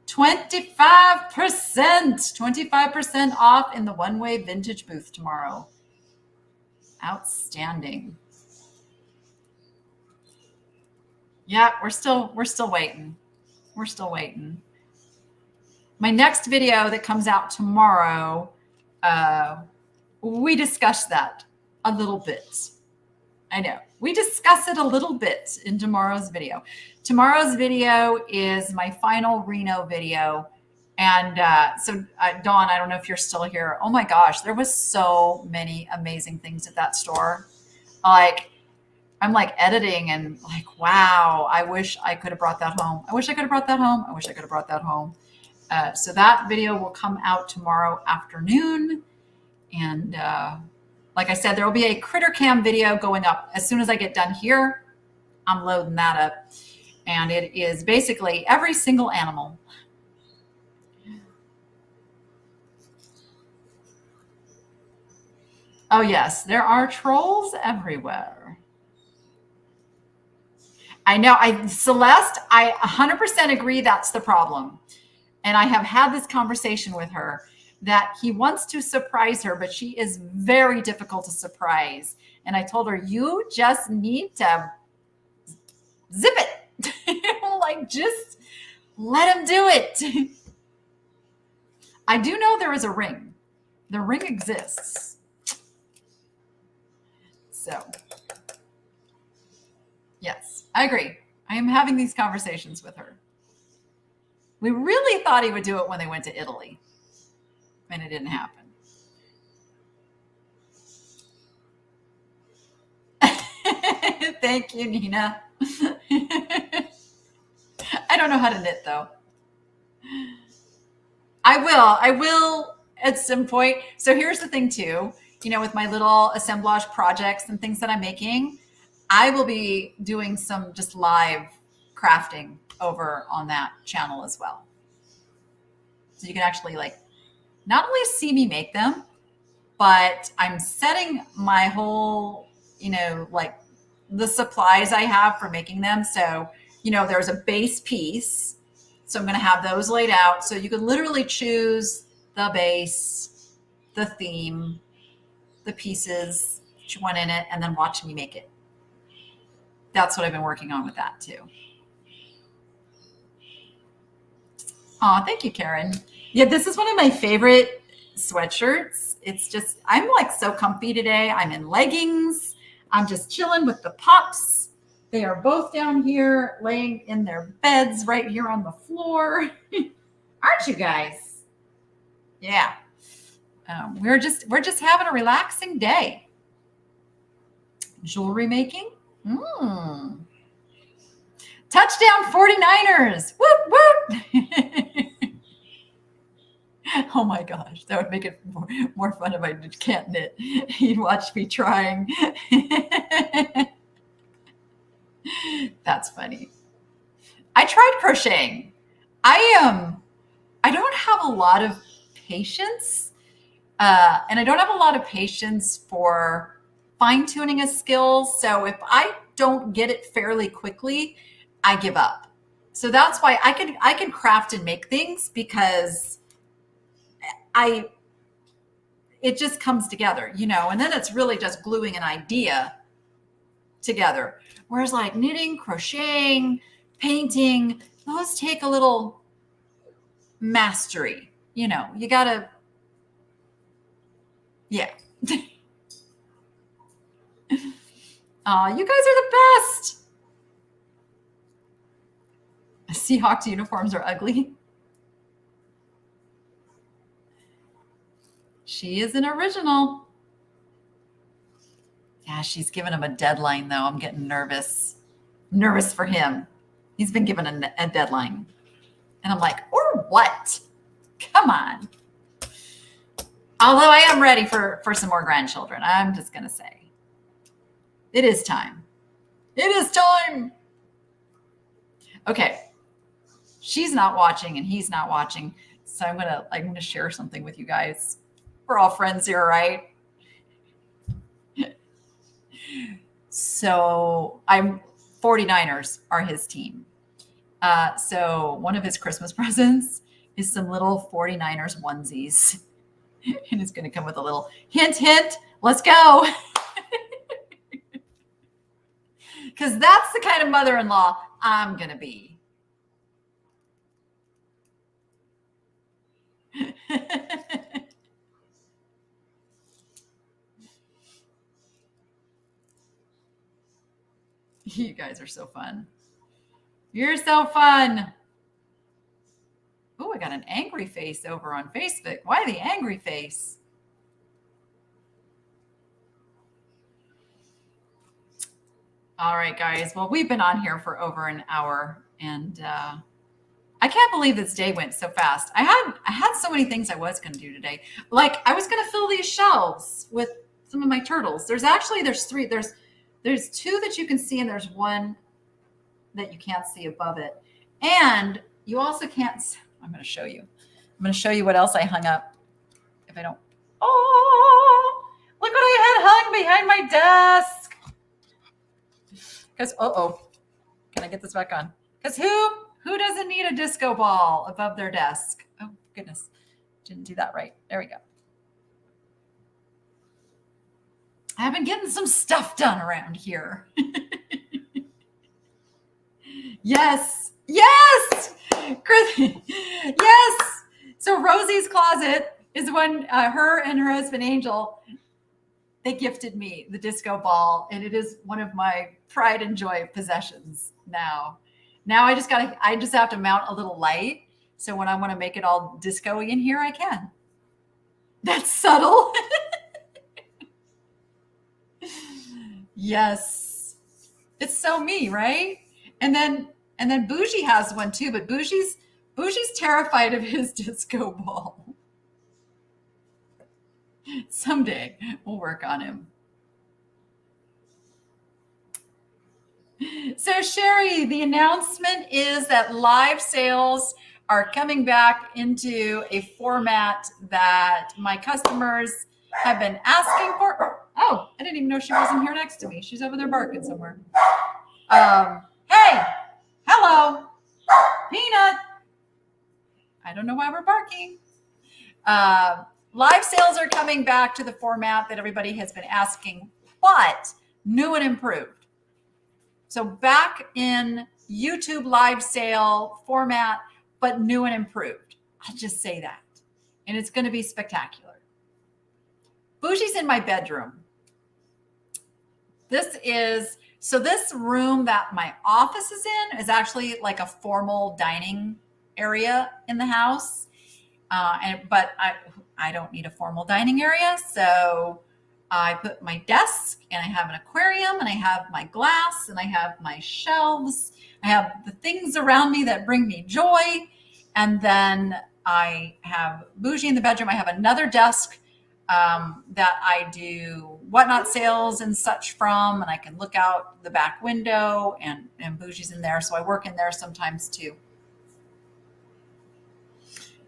25% off in the One Way Vintage booth tomorrow. Outstanding. Yeah, we're still waiting. We're still waiting. My next video that comes out tomorrow, we discuss that a little bit. I know. We discuss it a little bit in tomorrow's video. Tomorrow's video is my final Reno video. And so, Dawn, I don't know if you're still here. Oh my gosh, there was so many amazing things at that store. Like, I'm like editing and like, wow, I wish I could have brought that home. I wish I could have brought that home. I wish I could have brought that home. So that video will come out tomorrow afternoon. And like I said, there will be a Critter Cam video going up as soon as I get done here. I'm loading that up. And it is basically every single animal. Oh, yes, there are trolls everywhere. I know. Celeste, I 100% agree that's the problem. And I have had this conversation with her that he wants to surprise her, but she is very difficult to surprise. And I told her, you just need to zip it. like, just let him do it. I do know there is a ring. The ring exists. So, yes, I agree. I am having these conversations with her. We really thought he would do it when they went to Italy, and it didn't happen. Thank you, Nina. I don't know how to knit, though. I will at some point. So here's the thing too, with my little assemblage projects and things that I'm making, I will be doing some just live crafting over on that channel as well. So you can actually not only see me make them, but I'm setting my whole, the supplies I have for making them. So, there's a base piece. So I'm going to have those laid out. So you can literally choose the base, the theme, the pieces that you want in it, and then watch me make it. That's what I've been working on with that too. Oh, thank you, Karen. Yeah, this is one of my favorite sweatshirts. It's just, I'm so comfy today. I'm in leggings. I'm just chilling with the pups. They are both down here laying in their beds right here on the floor. Aren't you guys? Yeah. We're just having a relaxing day. Jewelry making. Touchdown 49ers. Whoop, whoop. Oh my gosh, that would make it more fun if I can't knit. You'd watch me trying. That's funny. I tried crocheting. I don't have a lot of patience, and I don't have a lot of patience for fine-tuning a skill. So if I don't get it fairly quickly, I give up. So that's why I can craft and make things, because it just comes together, and then it's really just gluing an idea together. Whereas knitting, crocheting, painting, those take a little mastery. You gotta, yeah. Aw, you guys are the best. Seahawks uniforms are ugly. She is an original. Yeah, she's given him a deadline, though. I'm getting nervous. Nervous for him. He's been given a deadline. And I'm like, or what? Come on. Although I am ready for some more grandchildren. I'm just going to say. It is time. It is time. Okay. She's not watching and he's not watching. So I'm going to share something with you guys. We're all friends here, right? So 49ers are his team. So one of his Christmas presents is some little 49ers onesies. And it's going to come with a little hint, let's go. Because that's the kind of mother-in-law I'm going to be. You guys are so fun. You're so fun. Oh, I got an angry face over on Facebook. Why the angry face? All right, guys. Well, we've been on here for over an hour, and I can't believe this day went so fast. I had so many things I was going to do today. I was going to fill these shelves with some of my turtles. There's three. There's two that you can see, and there's one that you can't see above it. And you also can't. I'm going to show you. I'm going to show you what else I hung up. If I don't. Oh, look what I had hung behind my desk. Because, can I get this back on? Because who doesn't need a disco ball above their desk? Oh, goodness. Didn't do that right. There we go. I've been getting some stuff done around here. Yes. Yes, Chris. Yes. So Rosie's Closet is when her and her husband Angel, they gifted me the disco ball, and it is one of my pride and joy possessions now. Now I just have to mount a little light, so when I want to make it all disco-y in here, I can. That's subtle. Yes. It's so me, right? And then Bougie has one too, but Bougie's terrified of his disco ball. Someday we'll work on him. So Sherry, the announcement is that live sales are coming back into a format that my customers have been asking for. Oh, I didn't even know she wasn't here next to me. She's over there barking somewhere. Hey, hello, Peanut. I don't know why we're barking. Live sales are coming back to the format that everybody has been asking, but new and improved. So back in YouTube live sale format, but new and improved. I'll just say that. And it's going to be spectacular. Bougie's in my bedroom. This room that my office is in is actually like a formal dining area in the house. But I don't need a formal dining area. So I put my desk, and I have an aquarium, and I have my glass, and I have my shelves. I have the things around me that bring me joy. And then I have Bougie in the bedroom. I have another desk that I do Whatnot sales and such from, and I can look out the back window, and Bougie's in there. So I work in there sometimes too.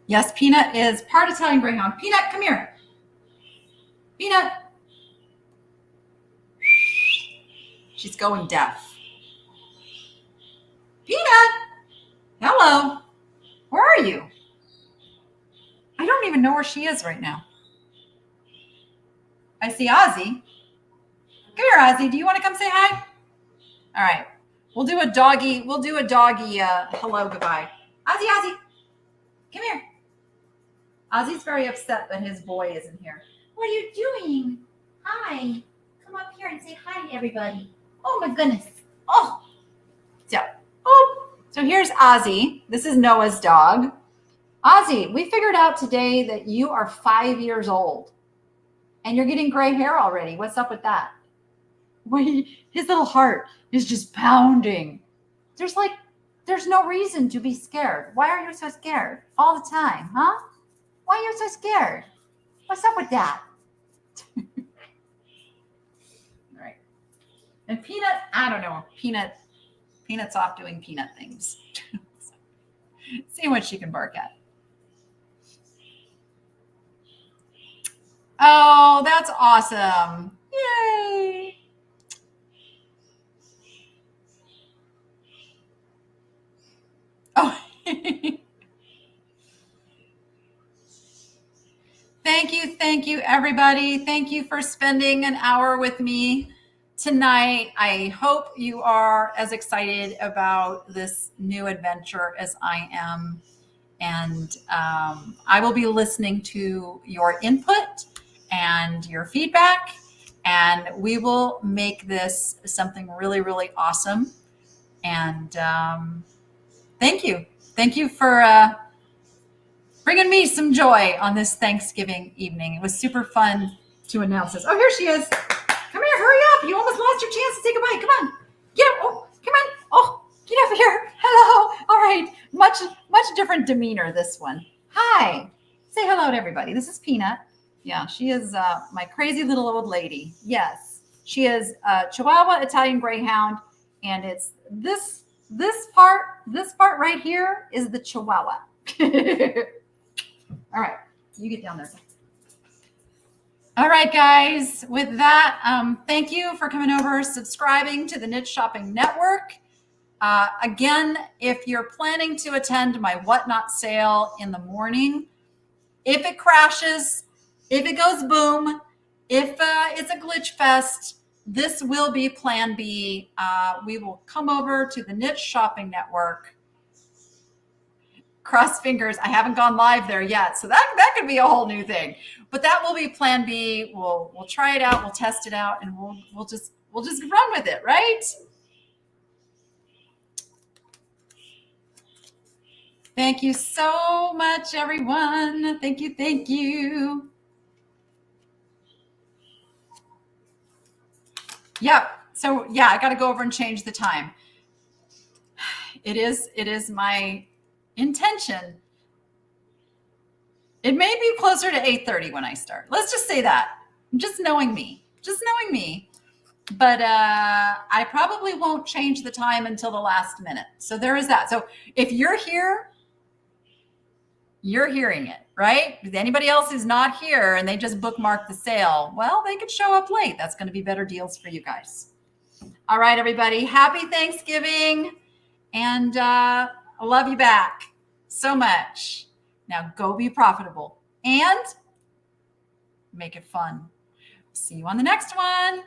Yes, Peanut is part Italian Greyhound. Peanut, come here. Peanut. She's going deaf. Peanut. Hello. Where are you? I don't even know where she is right now. I see Ozzy. Come here, Ozzy. Do you want to come say hi? All right. We'll do a doggy hello, goodbye. Ozzy. Come here. Ozzy's very upset that his boy isn't here. What are you doing? Hi. Come up here and say hi to everybody. Oh, my goodness. Oh. So here's Ozzy. This is Noah's dog. Ozzy, we figured out today that you are 5 years old and you're getting gray hair already. What's up with that? His little heart is just pounding. There's no reason to be scared. Why are you so scared all the time, huh? Why are you so scared? What's up with that? All right. And Peanut, I don't know. Peanut's off doing Peanut things. See what she can bark at. Oh, that's awesome. Yay. Oh. Thank you, everybody. Thank you for spending an hour with me tonight. I hope you are as excited about this new adventure as I am. And I will be listening to your input and your feedback, and we will make this something really, really awesome. And thank you. Thank you for bringing me some joy on this Thanksgiving evening. It was super fun to announce this. Oh, here she is. Come here, hurry up. You almost lost your chance to say goodbye. Come on. Get up. Oh, come on. Oh, get over here. Hello. All right. Much different demeanor, this one. Hi. Say hello to everybody. This is Peanut. Yeah, she is my crazy little old lady. Yes. She is Chihuahua Italian Greyhound, and it's this part right here is the Chihuahua. All right, you get down there. All right, guys, with that, thank you for coming over, subscribing to the Niche Shopping Network. Again, if you're planning to attend my Whatnot sale in the morning, if it crashes, if it goes boom, if it's a glitch fest, this will be plan B. We will come over to the Niche Shopping Network Cross fingers. I haven't gone live there yet. So that could be a whole new thing. But that will be plan B. We'll try it out, we'll test it out, and we'll just run with it, right? Thank you so much, everyone. Thank you, thank you. Yep. So yeah, I got to go over and change the time. It is my intention. It may be closer to 8:30 when I start. Let's just say that. Just knowing me. But I probably won't change the time until the last minute. So there is that. So if you're here, you're hearing it, right? If anybody else is not here and they just bookmark the sale, well, they could show up late. That's going to be better deals for you guys. All right, everybody. Happy Thanksgiving. And I love you back so much. Now go be profitable and make it fun. See you on the next one.